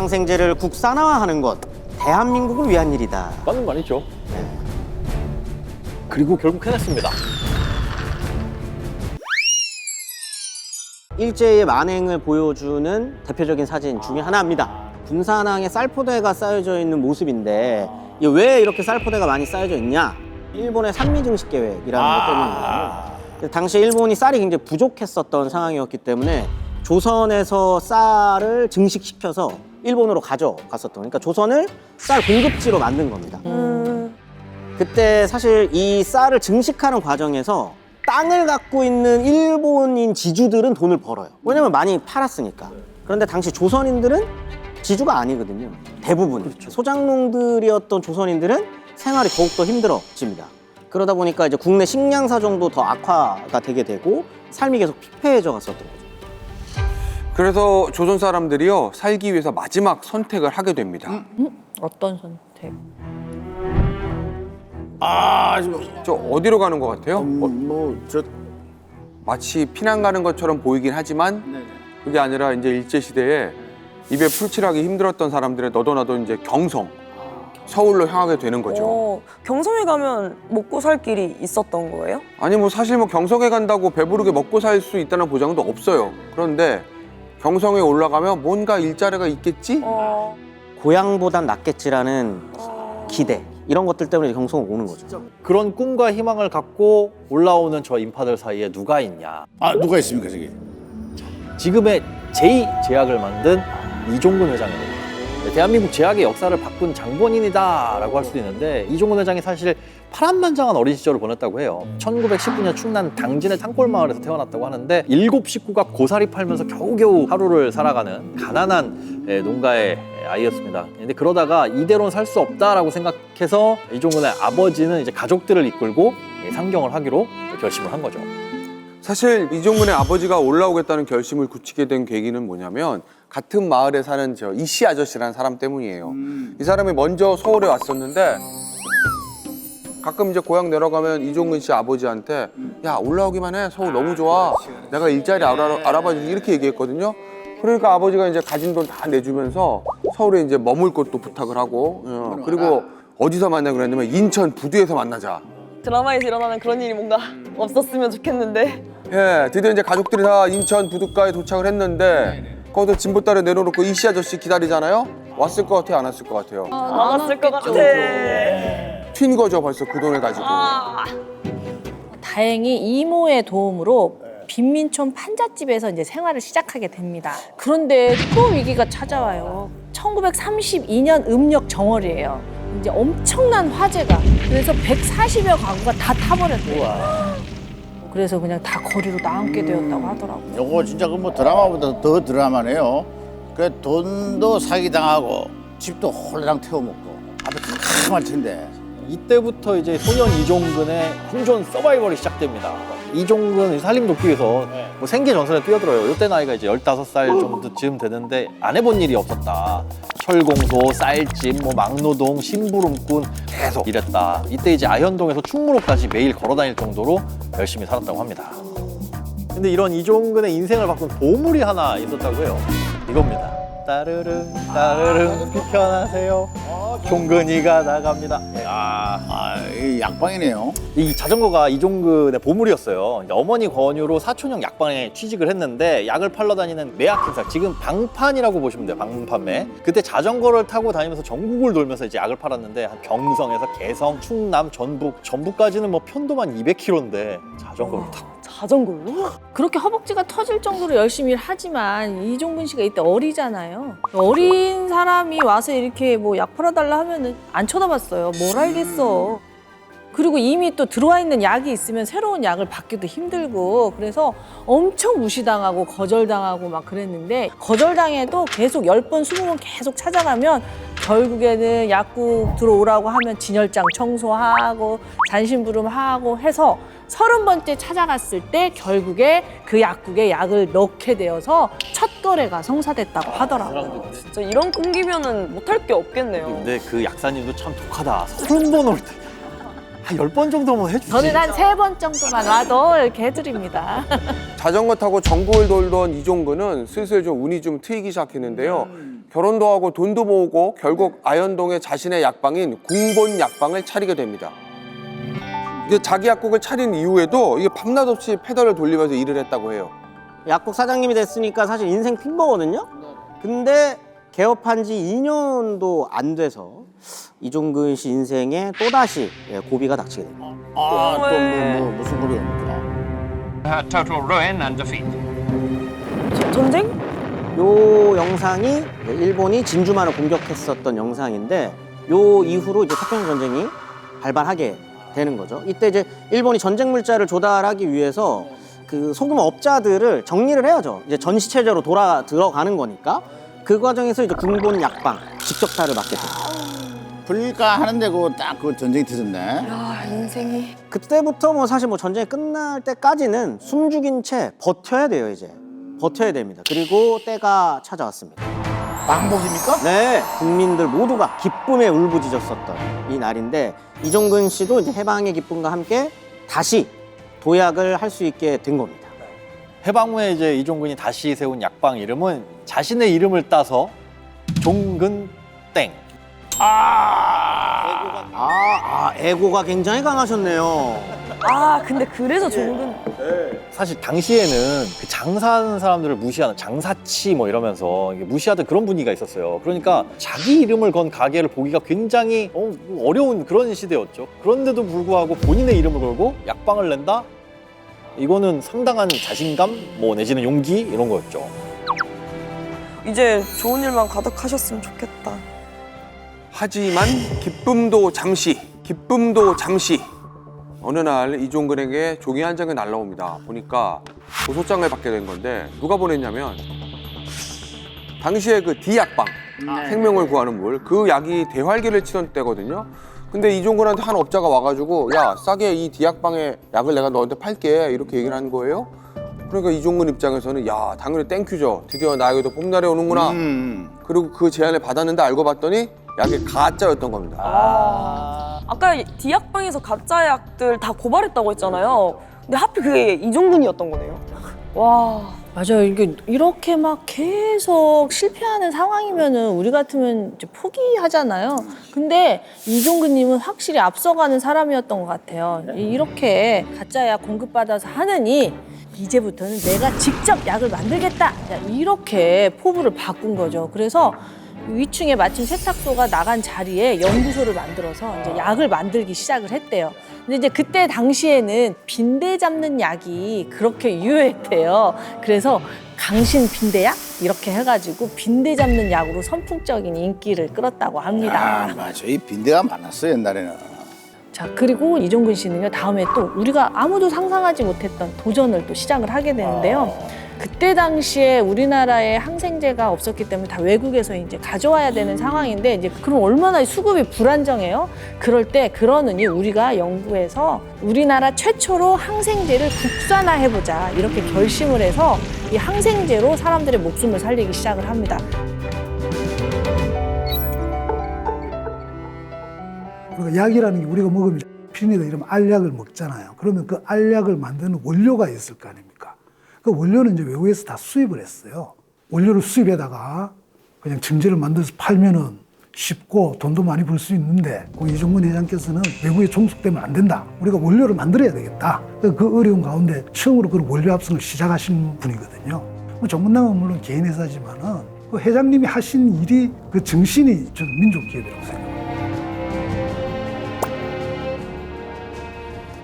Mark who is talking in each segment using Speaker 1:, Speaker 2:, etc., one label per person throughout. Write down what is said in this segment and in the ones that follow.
Speaker 1: 지상생제를 국산화하는 것, 대한민국을 위한 일이다.
Speaker 2: 맞는 말이죠. 그리고 결국 해냈습니다.
Speaker 1: 일제의 만행을 보여주는 대표적인 사진 중에 하나입니다. 군산항에 쌀포대가 쌓여져 있는 모습인데 이게 왜 이렇게 쌀포대가 많이 쌓여져 있냐? 일본의 산미증식 계획이라는 것 때문이에요. 당시 일본이 쌀이 굉장히 부족했었던 상황이었기 때문에 조선에서 쌀을 증식시켜서 일본으로 가져갔었던, 그러니까 조선을 쌀 공급지로 만든 겁니다. 그때 사실 이 쌀을 증식하는 과정에서 땅을 갖고 있는 일본인 지주들은 돈을 벌어요. 왜냐면 많이 팔았으니까. 그런데 당시 조선인들은 지주가 아니거든요. 대부분. 그렇죠. 소작농들이었던 조선인들은 생활이 더욱더 힘들어집니다. 그러다 보니까 이제 국내 식량 사정도 더 악화가 되게 되고 삶이 계속 피폐해져 갔었던 거죠.
Speaker 3: 그래서 조선 사람들이요, 살기 위해서 마지막 선택을 하게 됩니다.
Speaker 4: 어떤 선택?
Speaker 3: 저 어디로 가는 것 같아요?
Speaker 5: 저
Speaker 3: 마치 피난 가는 것처럼 보이긴 하지만 그게 아니라 이제 일제시대에 입에 풀칠하기 힘들었던 사람들의 너도나도 이제 경성, 서울로 향하게 되는 거죠.
Speaker 6: 경성에 가면 먹고 살 길이 있었던 거예요?
Speaker 3: 아니 뭐 사실 뭐 경성에 간다고 배부르게 먹고 살 수 있다는 보장도 없어요. 그런데 경성에 올라가면 뭔가 일자리가 있겠지?
Speaker 1: 고향보단 낫겠지라는 기대, 이런 것들 때문에 경성을 오는 거죠.
Speaker 2: 그런 꿈과 희망을 갖고 올라오는 저 인파들 사이에 누가 있냐.
Speaker 5: 누가 있습니까 저기?
Speaker 2: 지금의 제2제약을 만든 이종근 회장입니다. 대한민국 제약의 역사를 바꾼 장본인이다라고 할 수도 있는데, 이종근 회장이 사실 파란만장한 어린 시절을 보냈다고 해요. 1919년 충남 당진의 산골마을에서 태어났다고 하는데 7 식구가 고사리 팔면서 겨우겨우 하루를 살아가는 가난한 농가의 아이였습니다. 근데 그러다가 이대로는 살 수 없다라고 생각해서 이종근의 아버지는 이제 가족들을 이끌고 상경을 하기로 결심을 한 거죠.
Speaker 3: 사실 이종근의 아버지가 올라오겠다는 결심을 굳히게 된 계기는 뭐냐면 같은 마을에 사는 저 이씨 아저씨라는 사람 때문이에요. 이 사람이 먼저 서울에 왔었는데 가끔 이제 고향 내려가면 이종근 씨 아버지한테 야 올라오기만 해, 서울 너무 좋아, 내가 일자리 알아봐주지, 이렇게 얘기했거든요. 그러니까 아버지가 이제 가진 돈 다 내주면서 서울에 이제 머물 곳도 부탁을 하고, 그리고 어디서 만나 그랬냐면 인천 부두에서 만나자.
Speaker 6: 드라마에서 일어나는 그런 일이 뭔가 없었으면 좋겠는데.
Speaker 3: 예, 드디어 이제 가족들이 다 인천 부두가에 도착을 했는데 거기서 짐보따를 내려놓고 이씨 아저씨 기다리잖아요. 왔을 것 같아요, 안 왔을 것 같아요?
Speaker 6: 안 왔을 것 같아.
Speaker 3: 튄 거죠, 벌써 그 돈을 가지고.
Speaker 4: 다행히 이모의 도움으로 빈민촌 판잣집에서 이제 생활을 시작하게 됩니다. 그런데 또 위기가 찾아와요. 1932년 음력 정월이에요. 이제 엄청난 화재가. 그래서 140여 가구가 다 타버렸대요. 그래서 그냥 다 거리로 나앉게 되었다고 하더라고요.
Speaker 5: 요거 진짜 그 뭐 드라마보다 더 드라마네요. 그 돈도 사기당하고 집도 홀랑 태워먹고 아주 캄캄할 텐데.
Speaker 2: 이때부터 이제 소년 이종근의 생존 서바이벌이 시작됩니다. 이종근 살림 돕기 위해서 뭐 생계 전선에 뛰어들어요. 이때 나이가 이제 15살 정도쯤 되는데 안 해본 일이 없었다. 철공소, 쌀집, 뭐 막노동, 심부름꾼 계속 일했다. 이때 이제 아현동에서 충무로까지 매일 걸어 다닐 정도로 열심히 살았다고 합니다. 근데 이런 이종근의 인생을 바꾼 보물이 하나 있었다고 해요. 이겁니다. 따르릉 따르릉 비켜나세요. 종근이가 나갑니다.
Speaker 5: 이 약방이네요.
Speaker 2: 이 자전거가 이종근의 보물이었어요. 이제 어머니 권유로 사촌형 약방에 취직을 했는데 약을 팔러 다니는 매약 행사, 지금 방판이라고 보시면 돼요. 방판매. 그때 자전거를 타고 다니면서 전국을 돌면서 이제 약을 팔았는데 한 경성에서 개성, 충남, 전북까지는 뭐 편도만 200km인데 자전거를 타고.
Speaker 6: 자전거로?
Speaker 4: 그렇게 허벅지가 터질 정도로 열심히 일하지만 이종근 씨가 이때 어리잖아요. 어린 사람이 와서 이렇게 뭐 약 팔아달라 하면은 안 쳐다봤어요. 뭘 알겠어. 그리고 이미 또 들어와 있는 약이 있으면 새로운 약을 받기도 힘들고, 그래서 엄청 무시당하고 거절당하고 막 그랬는데, 거절당해도 계속 10번, 20번 계속 찾아가면 결국에는 약국 들어오라고 하면 진열장 청소하고 잔심부름하고 해서 30번째 찾아갔을 때 결국에 그 약국에 약을 넣게 되어서 첫 거래가 성사됐다고 하더라고요.
Speaker 6: 진짜 이런 끈기면은 못할 게 없겠네요.
Speaker 2: 근데 그 약사님도 참 독하다. 30번 올 때. 한 10번 정도만 해주지.
Speaker 4: 저는 한 3번 정도만 와도 이렇게 해드립니다.
Speaker 3: 자전거 타고 전국을 돌던 이종근은 슬슬 좀 운이 좀 트이기 시작했는데요. 결혼도 하고 돈도 모으고 결국 아현동에 자신의 약방인 궁본 약방을 차리게 됩니다. 이제 자기 약국을 차린 이후에도 이게 밤낮 없이 페달을 돌리면서 일을 했다고 해요.
Speaker 1: 약국 사장님이 됐으니까 사실 인생 핀 거거든요. 근데 개업한 지 2년도 안 돼서 이종근 씨 인생에 또다시 고비가 닥치게 됩니다.
Speaker 5: 또 무슨 고비입니까?
Speaker 7: total ruin and defeat.
Speaker 6: 전쟁?
Speaker 1: 요 영상이 일본이 진주만을 공격했었던 영상인데 요 이후로 이제 태평양 전쟁이 발발하게 되는 거죠. 이때 이제 일본이 전쟁 물자를 조달하기 위해서 그 소규모 업자들을 정리를 해야죠. 이제 전시 체제로 들어가는 거니까 그 과정에서 이제 군본 약방 직접타를 맞게 됩니다.
Speaker 5: 불가하는데 그 전쟁이 터졌네.
Speaker 6: 야, 인생이.
Speaker 1: 그때부터 뭐 사실 뭐 전쟁이 끝날 때까지는 숨죽인 채 버텨야 돼요. 이제 버텨야 됩니다. 그리고 때가 찾아왔습니다.
Speaker 5: 방복입니까?
Speaker 1: 네, 국민들 모두가 기쁨에 울부짖었었던 이 날인데 이종근 씨도 이제 해방의 기쁨과 함께 다시 도약을 할 수 있게 된 겁니다.
Speaker 2: 해방 후에 이제 이종근이 다시 세운 약방 이름은 자신의 이름을 따서 종근 땡.
Speaker 1: 애고가 굉장히 강하셨네요.
Speaker 6: 아, 근데 그래서 종근.
Speaker 2: 사실 당시에는 그 장사하는 사람들을 무시하는 장사치 뭐 이러면서 이게 무시하던 그런 분위기가 있었어요. 그러니까 자기 이름을 건 가게를 보기가 굉장히 어려운 그런 시대였죠. 그런데도 불구하고 본인의 이름을 걸고 약방을 낸다? 이거는 상당한 자신감, 뭐 내지는 용기 이런 거였죠.
Speaker 6: 이제 좋은 일만 가득하셨으면 좋겠다.
Speaker 3: 하지만 기쁨도 잠시, 기쁨도 잠시. 어느 날 이종근에게 종이 한 장이 날라옵니다. 보니까 고소장을 받게 된 건데 누가 보냈냐면 당시에 그 D약방, 생명을 구하는 물, 그 약이 대활기를 치던 때거든요. 근데 이종근한테 한 업자가 와가지고 야, 싸게 이 D약방의 약을 내가 너한테 팔게 이렇게 얘기를 한 거예요. 그러니까 이종근 입장에서는 야, 당연히 땡큐죠. 드디어 나에게도 봄날이 오는구나. 그리고 그 제안을 받았는데 알고 봤더니 약이 가짜였던 겁니다.
Speaker 6: 아까 디약방에서 가짜 약들 다 고발했다고 했잖아요. 근데 하필 그게 이종근이었던 거네요. 와.
Speaker 4: 맞아요. 이렇게 막 계속 실패하는 상황이면은 우리 같으면 이제 포기하잖아요. 근데 이종근님은 확실히 앞서가는 사람이었던 것 같아요. 이렇게 가짜 약 공급받아서 하느니 이제부터는 내가 직접 약을 만들겠다. 이렇게 포부를 바꾼 거죠. 그래서 위층에 마침 세탁소가 나간 자리에 연구소를 만들어서 이제 약을 만들기 시작을 했대요. 근데 이제 그때 당시에는 빈대 잡는 약이 그렇게 유효했대요. 그래서 강신 빈대약 이렇게 해가지고 빈대 잡는 약으로 선풍적인 인기를 끌었다고 합니다.
Speaker 5: 맞아. 이 빈대가 많았어 옛날에는.
Speaker 4: 자, 그리고 이종근 씨는요, 다음에 또 우리가 아무도 상상하지 못했던 도전을 또 시작을 하게 되는데요. 그때 당시에 우리나라에 항생제가 없었기 때문에 다 외국에서 이제 가져와야 되는 상황인데, 이제 그럼 얼마나 수급이 불안정해요? 그럴 때 그러느니 우리가 연구해서 우리나라 최초로 항생제를 국산화해보자 이렇게 결심을 해서 이 항생제로 사람들의 목숨을 살리기 시작을 합니다.
Speaker 8: 우리가 약이라는 게 우리가 먹으면 피니다 이러면 알약을 먹잖아요. 그러면 그 알약을 만드는 원료가 있을 거 아닙니까? 그 원료는 이제 외국에서 다 수입을 했어요. 원료를 수입에다가 그냥 증제를 만들어서 팔면은 쉽고 돈도 많이 벌 수 있는데 이종근 회장께서는 외국에 종속되면 안 된다. 우리가 원료를 만들어야 되겠다. 그 어려운 가운데 처음으로 그 원료 합성을 시작하신 분이거든요. 정문당은 물론 개인 회사지만은 그 회장님이 하신 일이 그 정신이 저는 민족기업이라고 생각합니다.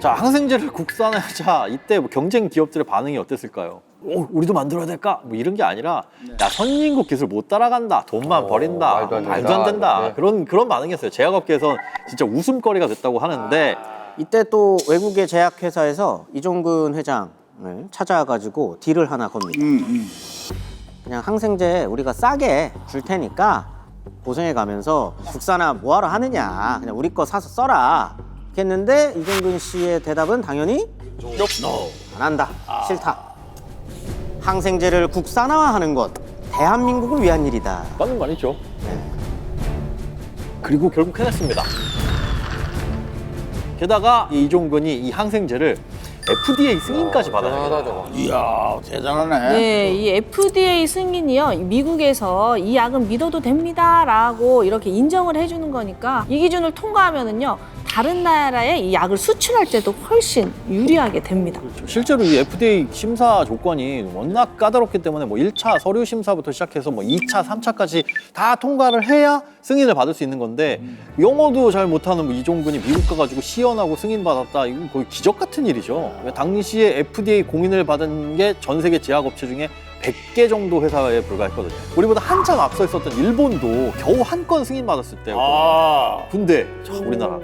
Speaker 2: 자, 항생제를 국산화하자. 이때 뭐 경쟁 기업들의 반응이 어땠을까요? 우리도 만들어야 될까? 뭐 이런 게 아니라 야, 선진국 기술 못 따라간다. 돈만 버린다. 말도 안 된다. 그런 반응이었어요. 제약업계에선 진짜 웃음거리가 됐다고 하는데
Speaker 1: 이때 또 외국의 제약회사에서 이종근 회장을 찾아가지고 딜을 하나 겁니다. 그냥 항생제 우리가 싸게 줄 테니까 고생해 가면서 국산화 뭐하러 하느냐. 그냥 우리 거 사서 써라. 했는데 이종근 씨의 대답은 당연히 안 한다. 싫다. 항생제를 국산화하는 것 대한민국을 위한 일이다.
Speaker 2: 맞는 말이죠. 그리고 결국 해냈습니다. 게다가 이 이종근이 이 항생제를 FDA 승인까지 받아요.
Speaker 3: 대단하다 저거.
Speaker 5: 이야, 대단하네.
Speaker 4: 네, 이 FDA 승인이요. 미국에서 이 약은 믿어도 됩니다라고 이렇게 인정을 해주는 거니까 이 기준을 통과하면은요. 다른 나라에 이 약을 수출할 때도 훨씬 유리하게 됩니다.
Speaker 2: 실제로 이 FDA 심사 조건이 워낙 까다롭기 때문에 뭐 1차 서류 심사부터 시작해서 뭐 2차, 3차까지 다 통과를 해야 승인을 받을 수 있는 건데 영어도 잘 못하는 뭐 이종근이 미국 가가지고 시연하고 승인받았다. 이건 거의 기적 같은 일이죠. 당시에 FDA 공인을 받은 게 전 세계 제약업체 중에 100개 정도 회사에 불과했거든요. 우리보다 한참 앞서 있었던 일본도 겨우 한 건 승인받았을 때였거든요. 근데 자, 우리나라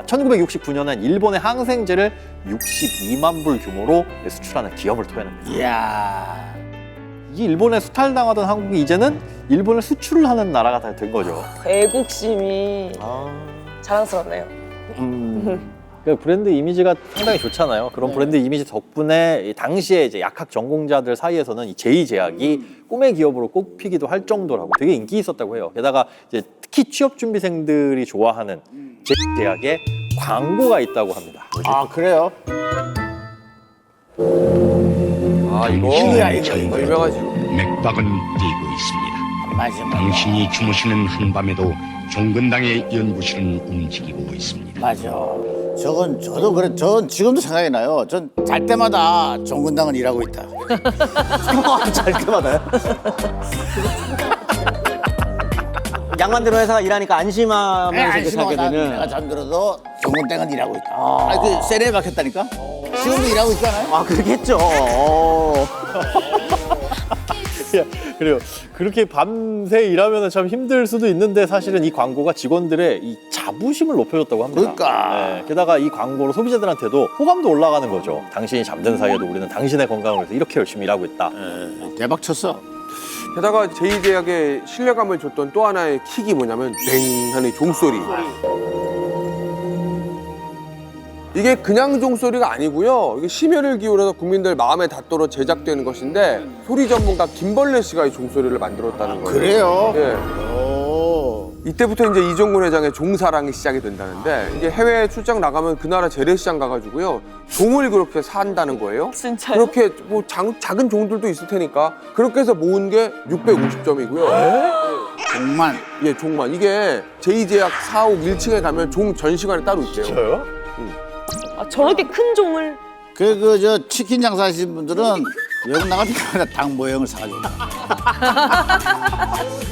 Speaker 2: 1969년엔 일본의 항생제를 62만 불 규모로 수출하는 기업을 토해냅니다.
Speaker 5: 이야.
Speaker 2: 이 일본에 수탈당하던 한국이 이제는 일본을 수출을 하는 나라가 다 된 거죠.
Speaker 6: 애국심이 자랑스럽네요.
Speaker 2: 그 브랜드 이미지가 상당히 좋잖아요. 그런 브랜드 이미지 덕분에 이 당시에 이제 약학 전공자들 사이에서는 이 제2제약이 꿈의 기업으로 꼽히기도 할 정도라고 되게 인기 있었다고 해요. 게다가 이제 특히 취업 준비생들이 좋아하는 제2제약에 광고가 있다고 합니다.
Speaker 5: 아, 그래요?
Speaker 3: 아 이거
Speaker 5: 이거야, 이거.
Speaker 3: 유명하지.
Speaker 7: 맥박은 뛰고 있습니다.
Speaker 5: 맞아, 맞아.
Speaker 7: 당신이 주무시는 한밤에도 종근당의 연구실은 움직이고 있습니다.
Speaker 5: 맞아. 저도 그래. 전 지금도 생각이 나요. 전 잘 때마다 정근당은 일하고 있다.
Speaker 1: 잘 때마다요? 약 만드는 회사가 일하니까 안심하면서 자게
Speaker 5: 내가
Speaker 1: 되는.
Speaker 5: 잠들어도 정근당은 일하고 있다. 그 세례 박혔다니까? 지금도 일하고 있잖아요.
Speaker 1: 아, 그렇겠죠.
Speaker 2: 그래요. 그렇게 밤새 일하면 참 힘들 수도 있는데 사실은 이 광고가 직원들의 이 자부심을 높여줬다고 합니다.
Speaker 5: 그러니까.
Speaker 2: 네, 게다가 이 광고로 소비자들한테도 호감도 올라가는 거죠. 당신이 잠든 사이에도 우리는 당신의 건강을 위해서 이렇게 열심히 일하고 있다.
Speaker 5: 대박 쳤어.
Speaker 3: 게다가 제2제약에 신뢰감을 줬던 또 하나의 킥이 뭐냐면 뱅 하는 종소리. 이게 그냥 종소리가 아니고요. 이게 심혈을 기울여서 국민들 마음에 닿도록 제작되는 것인데 소리 전문가 김벌레 씨가 이 종소리를 만들었다는 거예요.
Speaker 5: 그래요?
Speaker 3: 예.
Speaker 5: 오.
Speaker 3: 이때부터 이제 이종근 회장의 종사랑이 시작이 된다는데 이게 해외 출장 나가면 그 나라 재래시장 가가지고요 종을 그렇게 산다는 거예요.
Speaker 6: 진짜요?
Speaker 3: 그렇게 뭐 작은 종들도 있을 테니까 그렇게 해서 모은 게 650점이고요.
Speaker 5: 정말.
Speaker 3: 예, 종만. 이게 제2제약 사옥 1층에 가면 종 전시관이 따로 있대요.
Speaker 2: 저요?
Speaker 6: 아, 저렇게 큰 종을
Speaker 5: 저 치킨 장사하시는 분들은 외국 나갈 때마다 닭 모형을 사가지고.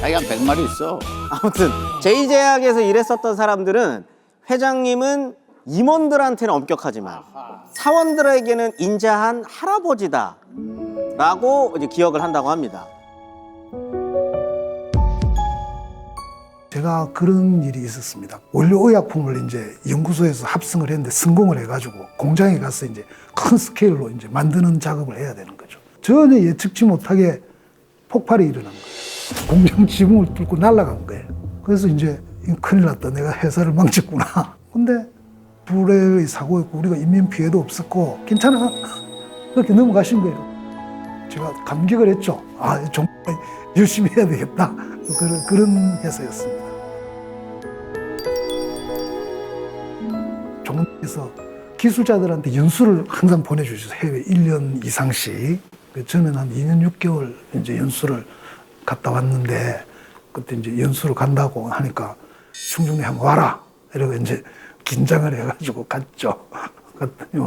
Speaker 5: 자기 한 100마리 있어.
Speaker 1: 아무튼 제2제약에서 일했었던 사람들은 회장님은 임원들한테는 엄격하지만 사원들에게는 인자한 할아버지다 라고 이제 기억을 한다고 합니다.
Speaker 8: 제가 그런 일이 있었습니다. 원료 의약품을 이제 연구소에서 합성을 했는데 성공을 해가지고 공장에 가서 이제 큰 스케일로 이제 만드는 작업을 해야 되는 거죠. 전혀 예측치 못하게 폭발이 일어난 거예요. 공장 지붕을 뚫고 날아간 거예요. 그래서 이제 큰일 났다. 내가 회사를 망쳤구나. 근데 불의 사고였고 우리가 인명 피해도 없었고 괜찮아. 그렇게 넘어가신 거예요. 제가 감격을 했죠. 아, 정말 열심히 해야 되겠다. 그런 회사였습니다. 종에서 기술자들한테 연수를 항상 보내주셔서 해외 1년 이상씩. 저는 한 2년 6개월 이제 연수를 갔다 왔는데 그때 이제 연수를 간다고 하니까 충중리 한번 와라. 이러고 이제 긴장을 해가지고 갔죠. 갔더니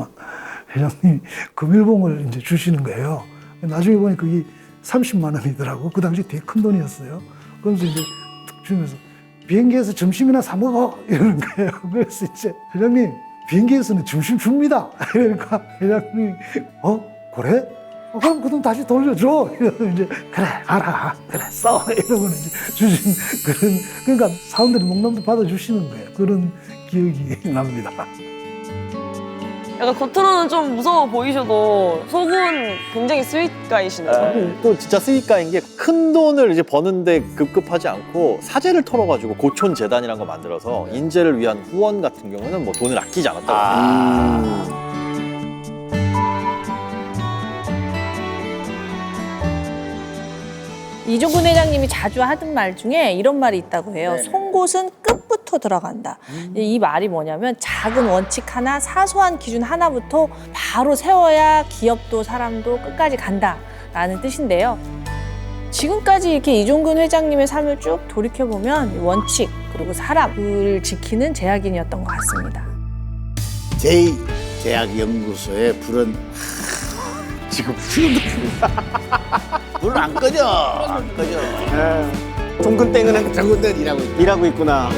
Speaker 8: 회장님이 금일봉을 이제 주시는 거예요. 나중에 보니 그게 30만 원이더라고. 그 당시 되게 큰 돈이었어요. 그러면서 이제 툭 주면서 비행기에서 점심이나 사 먹어 이러는 거예요. 그래서 이제 회장님 비행기에서는 점심 줍니다. 이러니까 회장님이 그래? 그럼 그 돈 다시 돌려줘. 이러면서 이제 그래 알아 그래 써 이러고 이제 주신 그러니까 사원들이 농담도 받아주시는 거예요. 그런 기억이 납니다.
Speaker 6: 약간 겉으로는 좀 무서워 보이셔도 속은 굉장히 스윗가이시네요.
Speaker 2: 또 진짜 스윗가인 게 큰 돈을 이제 버는데 급급하지 않고 사재를 털어가지고 고촌 재단이라는 거 만들어서 인재를 위한 후원 같은 경우는 뭐 돈을 아끼지 않았다고 합니다.
Speaker 4: 이종근 회장님이 자주 하던 말 중에 이런 말이 있다고 해요.
Speaker 5: 네.
Speaker 4: 송 한 곳은 끝부터 들어간다. 이 말이 뭐냐면 작은 원칙 하나, 사소한 기준 하나부터 바로 세워야 기업도 사람도 끝까지 간다라는 뜻인데요. 지금까지 이렇게 이종근 회장님의 삶을 쭉 돌이켜보면 원칙 그리고 사람을 지키는 제약인이었던 것 같습니다.
Speaker 5: 제2제약연구소의 불은 지금도 불 안 꺼져. 안 꺼져.
Speaker 1: 종근 땡은
Speaker 5: 저것들 일하고 있다.
Speaker 1: 일하고 있구나.